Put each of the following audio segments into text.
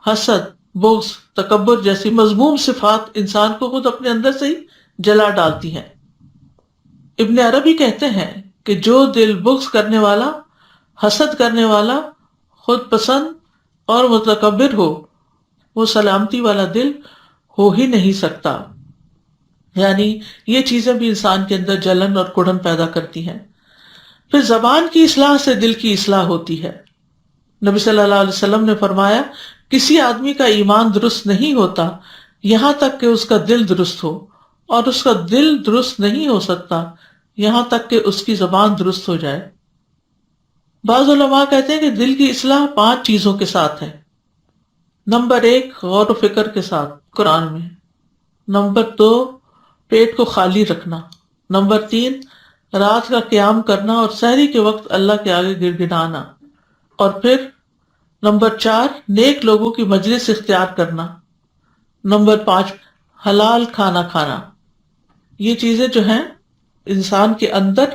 حسد، بغض، تکبر جیسی مذموم صفات انسان کو خود اپنے اندر سے ہی جلا ڈالتی ہیں۔ ابن عربی کہتے ہیں کہ جو دل بغض کرنے والا، حسد کرنے والا، خود پسند اور متکبر ہو، وہ سلامتی والا دل ہو ہی نہیں سکتا۔ یعنی یہ چیزیں بھی انسان کے اندر جلن اور کڑن پیدا کرتی ہیں۔ پھر زبان کی اصلاح سے دل کی اصلاح ہوتی ہے۔ نبی صلی اللہ علیہ وسلم نے فرمایا کسی آدمی کا ایمان درست نہیں ہوتا یہاں تک کہ اس کا دل درست ہو، اور اس کا دل درست نہیں ہو سکتا یہاں تک کہ اس کی زبان درست ہو جائے۔ بعض علماء کہتے ہیں کہ دل کی اصلاح 5 چیزوں کے ساتھ ہے۔ نمبر 1 غور و فکر کے ساتھ قرآن میں۔ نمبر 2 پیٹ کو خالی رکھنا۔ نمبر 3 رات کا قیام کرنا اور سحری کے وقت اللہ کے آگے گر گڑانا۔ اور پھر نمبر 4 نیک لوگوں کی مجلس اختیار کرنا۔ نمبر 5 حلال کھانا کھانا۔ یہ چیزیں جو ہیں انسان کے اندر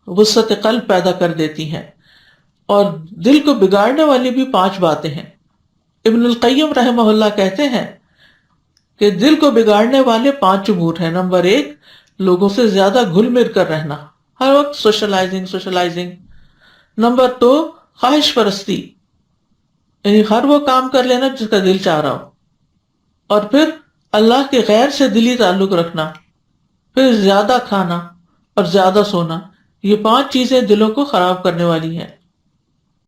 وسعت قلب پیدا کر دیتی ہیں، اور دل کو بگاڑنے والی بھی 5 باتیں ہیں۔ ابن القیم رحمہ اللہ کہتے ہیں کہ دل کو بگاڑنے والے 5 امور ہیں۔ نمبر 1 لوگوں سے زیادہ گھل مل کر رہنا، ہر وقت سوشلائزنگ۔ نمبر 2 خواہش پرستی، یعنی ہر وہ کام کر لینا جس کا دل چاہ رہا ہو۔ اور پھر اللہ کے غیر سے دلی تعلق رکھنا۔ پھر زیادہ کھانا اور زیادہ سونا۔ یہ 5 چیزیں دلوں کو خراب کرنے والی ہیں۔